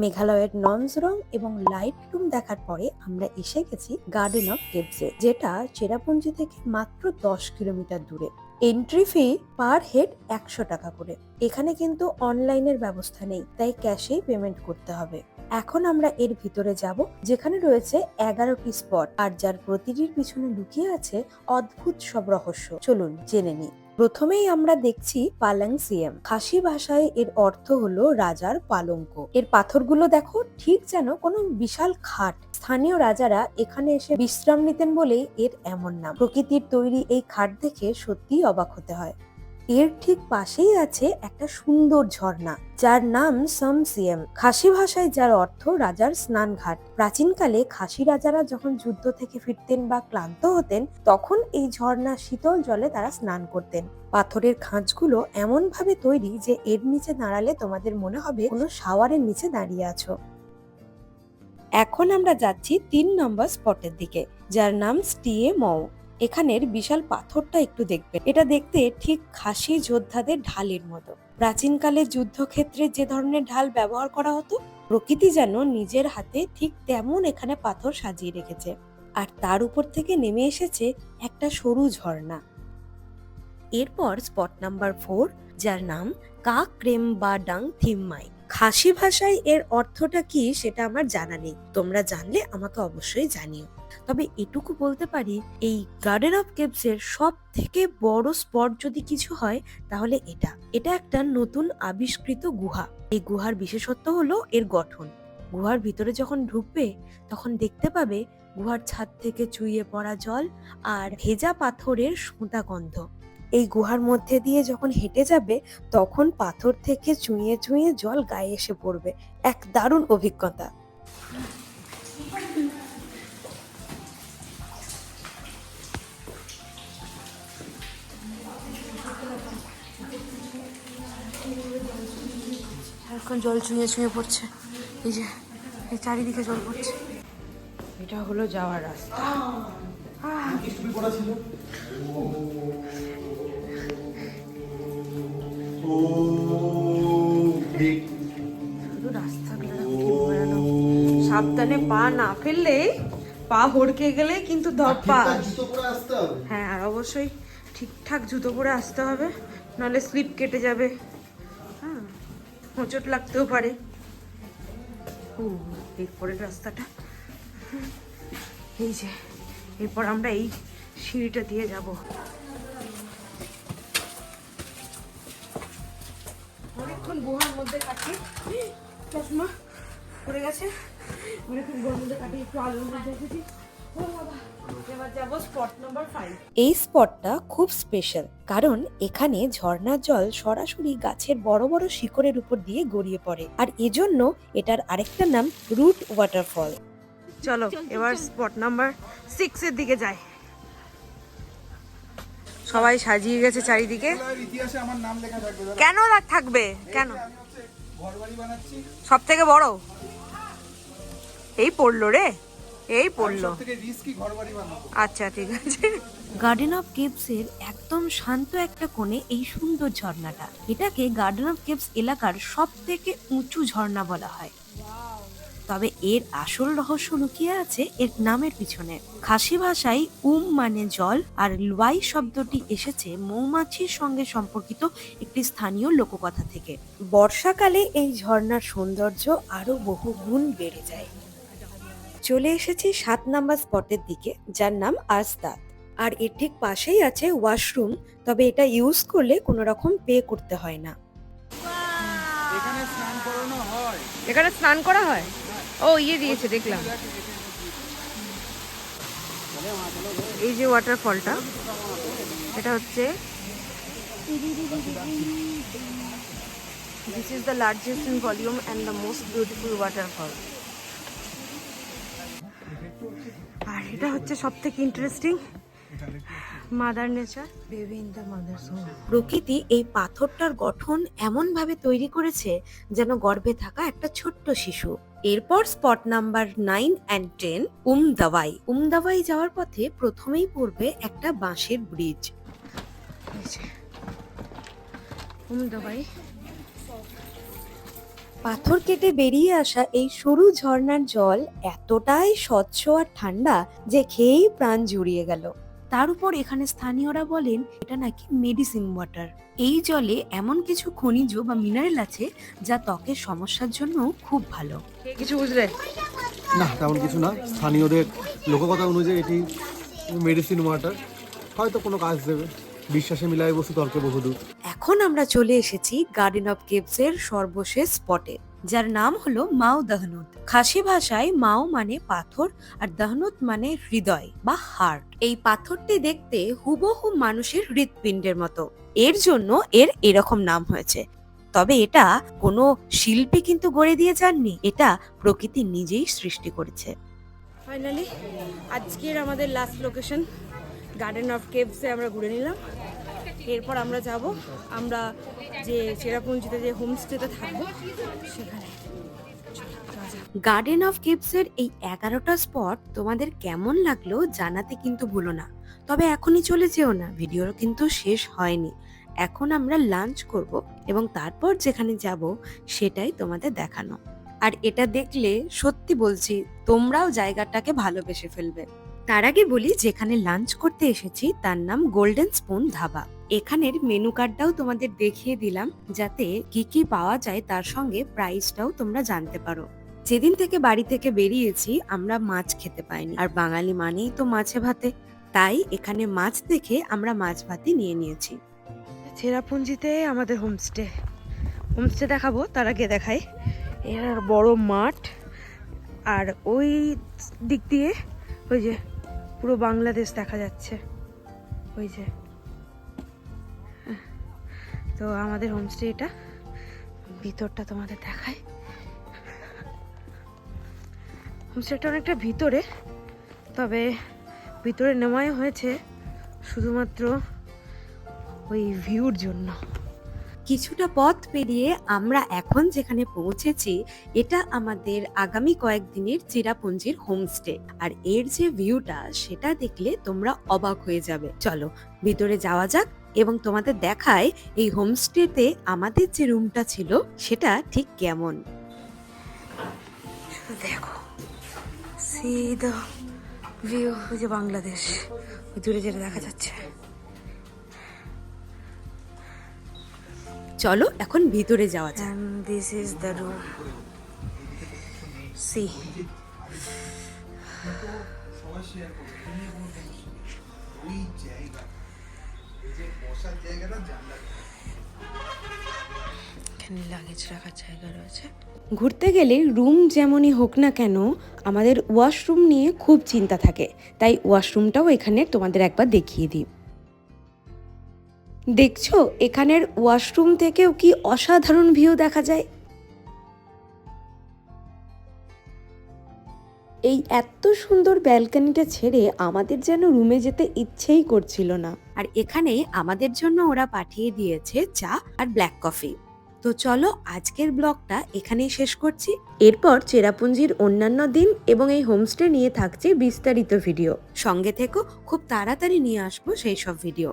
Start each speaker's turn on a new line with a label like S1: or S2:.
S1: মেঘালয়ের নমসরং এবং লাইট লুম দেখার পরে আমরা এসে গেছি গার্ডেন অফ কেভসে, যেটা চেরাপুঞ্জি থেকে মাত্র 10 কিলোমিটার দূরে। এন্ট্রি ফি পার হেড 100 টাকা করে। এখানে কিন্তু অনলাইনের ব্যবস্থা নেই, তাই ক্যাশেই পেমেন্ট করতে হবে। এখন আমরা এর ভিতরে যাব, যেখানে রয়েছে 11টি স্পট, আর যার প্রতিটির পিছনে লুকিয়ে আছে অদ্ভুত সব রহস্য। চলুন জেনে নিই। প্রথমেই আমরা দেখছি পালাং সিএম। খাসি ভাষায় এর অর্থ হলো রাজার পালঙ্ক। এর পাথরগুলো দেখো, ঠিক যেন কোনো বিশাল খাট। স্থানীয় রাজারা এখানে এসে বিশ্রাম নিতেন বলেই এর এমন নাম। প্রকৃতির তৈরি এই খাট দেখে সত্যিই অবাক হতে হয়। এর ঠিক পাশেই আছে একটা সুন্দর ঝর্ণা, যার নাম সামসিয়াম। খাসি ভাষায় যার অর্থ রাজার স্নানঘাট। প্রাচীনকালে খাসি রাজারা যখন যুদ্ধ থেকে ফিরতেন বা ক্লান্ত হতেন, তখন এই ঝর্ণা শীতল জলে তারা স্নান করতেন। পাথরের খাঁজগুলো এমন ভাবে তৈরি যে এর নিচে দাঁড়ালে তোমাদের মনে হবে কোনো শাওয়ারের নিচে দাঁড়িয়ে আছো। এখন আমরা যাচ্ছি 3 নম্বর স্পটের দিকে, যার নাম স্টিয়ে মৌ। এখানের বিশাল পাথরটা একটু দেখবেন। এটা দেখতে ঠিক খাসি যোদ্ধাদের ঢালের মতো। প্রাচীনকালে যুদ্ধক্ষেত্রে যে ধরনের ঢাল ব্যবহার করা হতো, প্রকৃতি যেন নিজের হাতে ঠিক তেমন এখানে পাথর সাজিয়ে রেখেছে। আর তার উপর থেকে নেমে এসেছে একটা সরু ঝর্ণা। এরপর স্পট নাম্বার 4, যার নাম কা ক্রেম বা ডাং থিমমাই। খাসি ভাষায় এর অর্থটা কি সেটা আমার জানা নেই, তোমরা জানলে আমাকে অবশ্যই জানিও। তবে এটুকু বলতে পারি, এই গার্ডেন অফ কেভস এর সব থেকে বড় স্পট যদি কিছু হয় তাহলে এটা একটা নতুন আবিষ্কৃত গুহা। এই গুহার বিশেষত্ব হলো এর গঠন। গুহার ভিতরে যখন ঢুকবে তখন দেখতে পাবে গুহার ছাদ থেকে চুইয়ে পড়া জল আর ভেজা পাথরের সোঁতা গন্ধ। এই গুহার মধ্যে দিয়ে যখন হেঁটে যাবে তখন পাথর থেকে চুইয়ে চুইয়ে জল গায়ে এসে পড়বে। এক দারুণ অভিজ্ঞতা। এখন জল চুইয়ে চুইয়ে পড়ছে, এই যে এই চারিদিকে জল পড়ছে। এটা হলো যাওয়ার রাস্তা। শুধু রাস্তাগুলো কি ভয়ানক। সাবধানে পা না ফেললে, পা হড়কে গেলে কিন্তু ধপ্পা। হ্যাঁ, আর অবশ্যই ঠিকঠাক জুতো পরে আসতে হবে, নাহলে স্লিপ কেটে যাবে। হ্যাঁ, হোঁচট লাগতেও পারে। এরপরের রাস্তাটা এই যে, এরপর আমরা এই সিঁড়িটা দিয়ে যাব। অনেকক্ষণ গুহার মধ্যে কাটি, চশমা পড়ে গেছে। অনেকক্ষণ গুহার মধ্যে কাটি, একটু আলোর মধ্যে এসেছি। এবার যাব স্পট নাম্বার 5। এই স্পটটা খুব স্পেশাল, কারণ এখানে ঝর্ণার জল সরাসরি গাছের বড় বড় শিকড়ের উপর দিয়ে গড়িয়ে পড়ে, আর এজন্য এটার আরেকটা নাম রুট ওয়াটারফল। চলো এবার স্পট নাম্বার 6 এর দিকে যাই। সবাই সাজিয়ে গেছে চারিদিকে। কেন থাকবে, কেন? সব থেকে বড় এই পড়লো রে, এই পড়লো। আচ্ছা ঠিক আছে। গার্ডেন অফ কেভস এর একদম শান্ত একটা কোণে এই সুন্দর ঝর্ণাটা। এটাকে গার্ডেন অফ কেভস এলাকার সব থেকে উঁচু ঝর্ণা বলা হয়। তবে এর আসল রহস্য লুকিয়ে আছে এর নামের পিছনে। খাসি ভাষায় মানে জল, আর লুয়াই শব্দটি এসেছে মৌমাছির সঙ্গে সম্পর্কিত একটি স্থানীয় লোককথা থেকে। বর্ষাকালে এই ঝর্ণার সৌন্দর্য আরো বহু গুণ বেড়ে যায়। চলে এসেছি 7 নাম্বার স্পটের দিকে, যার নাম আজদাত। আর এর ঠিক পাশেই আছে ওয়াশরুম, তবে এটা ইউজ করলে কোনো রকম পে করতে হয় না। এখানে স্নান করা হয়। ও দিয়েছে দেখলাম। এই যে ওয়াটারফলটা, এটা হচ্ছে this is the largest in volume and the most beautiful waterfall. আর এটা হচ্ছে সব থেকে interesting, mother nature, baby in the mother's home. প্রকৃতি এই পাথরটার গঠন এমন ভাবে তৈরি করেছে যেন গর্ভে থাকা একটা ছোট্ট শিশু। এরপর স্পট নাম্বার 9 and 10, উমদাওয়াই যাওয়ার পথে প্রথমেই পড়বে একটা বাঁশের ব্রিজ। উমদাওয়াই পাথর কেটে বেরিয়ে আসা এই সরু ঝর্ণার জল এতটাই স্বচ্ছ আর ঠান্ডা যে খেয়েই প্রাণ জুড়িয়ে গেল। তার উপর এখানে স্থানীয়রা বলেন এটা নাকি মেডিসিন ওয়াটার। এই জলে এমন কিছু খনিজ বা মিনারেল আছে যা ত্বকের সমস্যার জন্য খুব ভালো। কিছু বুঝলে
S2: না, তেমন কিছু না। স্থানীয়দের লোককথা অনুযায়ী এটি মেডিসিন ওয়াটার, হয়তো কোনো কাজ দেবে। বিশ্বাসে মিলায় বসু তর্কে বহুদূর।
S1: এখন আমরা চলে এসেছি গার্ডেন অফ কেভস এর সর্বশেষ স্পটে, যার নাম হলো মাও দহনুত। খাসি ভাষায় মাও মানে পাথর আর দহনুত মানে হৃদয় বা হার্ট। এই পাথরটি দেখতে হুবহু মানুষের হৃৎপিণ্ডের মতো, এর জন্য এর এরকম নাম হয়েছে। তবে এটা কোনো শিল্পী কিন্তু গড়ে দিয়ে যাননি, এটা প্রকৃতি নিজেই সৃষ্টি করেছে।
S3: ফাইনালি আজকের আমাদের লাস্ট লোকেশন গার্ডেন অফ কেভসে আমরা ঘুরে নিলাম। এরপর আমরা যাব আমরা যে চেরাপুঞ্জিতে যে হোমস্টেতে থাকবো সেখানে।
S1: গার্ডেন অফ কেভস এর এই 11টা স্পট তোমাদের কেমন লাগলো জানাতে কিন্তু ভুলো না। তবে এখনই চলে যেও না, ভিডিও কিন্তু শেষ হয়নি। এখন আমরা লাঞ্চ করব এবং তারপর যেখানে যাব সেটাই তোমাদের দেখানো। আর এটা দেখলে সত্যি বলছি তোমরাও জায়গাটাকে ভালোবেসে ফেলবে। তার আগে বলি যেখানে লাঞ্চ করতে এসেছি তার নাম গোল্ডেন স্পুন ধাবা। এখানের মেনু কার্ডটাও তোমাদের দেখিয়ে দিলাম যাতে কি কি পাওয়া যায়, তার সঙ্গে প্রাইসটাও তোমরা জানতে পারো। যেদিন থেকে বাড়ি থেকে বেরিয়েছি আমরা মাছ খেতে পাইনি, আর বাঙালি মানেই তো মাছে ভাতে, তাই এখানে মাছ দেখে আমরা মাছ ভাতই নিয়ে নিয়েছি।
S3: চেরাপুঞ্জিতে আমাদের হোমস্টে দেখাবো, তার আগে দেখাই এর বড় মাঠ, আর ওই দিক দিয়ে ওই যে পুরো বাংলাদেশ দেখা যাচ্ছে ওই যে। তো আমাদের হোমস্টে এটা, ভিতরটা তোমাদের দেখায়। হোমস্টেটা অনেকটা ভিতরে, তবে ভিতরে নেওয়াই হয়েছে শুধুমাত্র ওই ভিউর জন্য।
S1: কিছুটা পথ পেরিয়ে আমরা এখন যেখানে পৌঁছেছি এটা আমাদের আগামী কয়েকদিনের চেরাপুঞ্জির হোমস্টে। আর এর যে ভিউটা সেটা দেখলে তোমরা অবাক হয়ে যাবে। চলো ভিতরে যাওয়া যাক এবং তোমাদের দেখায় এই হোমস্টেতে আমাদের যে রুমটা ছিল সেটা ঠিক কেমন।
S3: দেখো সি দ্য ভিউ, ওই যে বাংলাদেশ ওই দূরে যেটা দেখা যাচ্ছে।
S1: চলো এখন ভিতরে যাওয়া যাক।
S3: And this is the room. See. এখানে লাগেজ রাখার জায়গা রয়েছে।
S1: ঘুরতে গেলে রুম যেমনই হোক না কেন আমাদের ওয়াশরুম নিয়ে খুব চিন্তা থাকে, তাই ওয়াশরুমটাও এখানে তোমাদের একবার দেখিয়ে দিই। দেখছো এখানের ওয়াশরুম থেকেও কি অসাধারণ ভিউ দেখা যায়। এই এত সুন্দর ব্যালকনিটা ছেড়ে আমাদের যেন রুমে যেতে ইচ্ছেই করছিল না। আর এখানে আমাদের জন্য ওরা পাঠিয়ে দিয়েছে চা আর ব্ল্যাক কফি। তো চলো আজকের ব্লগটা এখানেই শেষ করছি। এরপর চেরাপুঞ্জির অন্যান্য দিন এবং এই হোমস্টে নিয়ে থাকছে বিস্তারিত ভিডিও। সঙ্গে থেকো, খুব তাড়াতাড়ি নিয়ে আসবো সেই সব ভিডিও।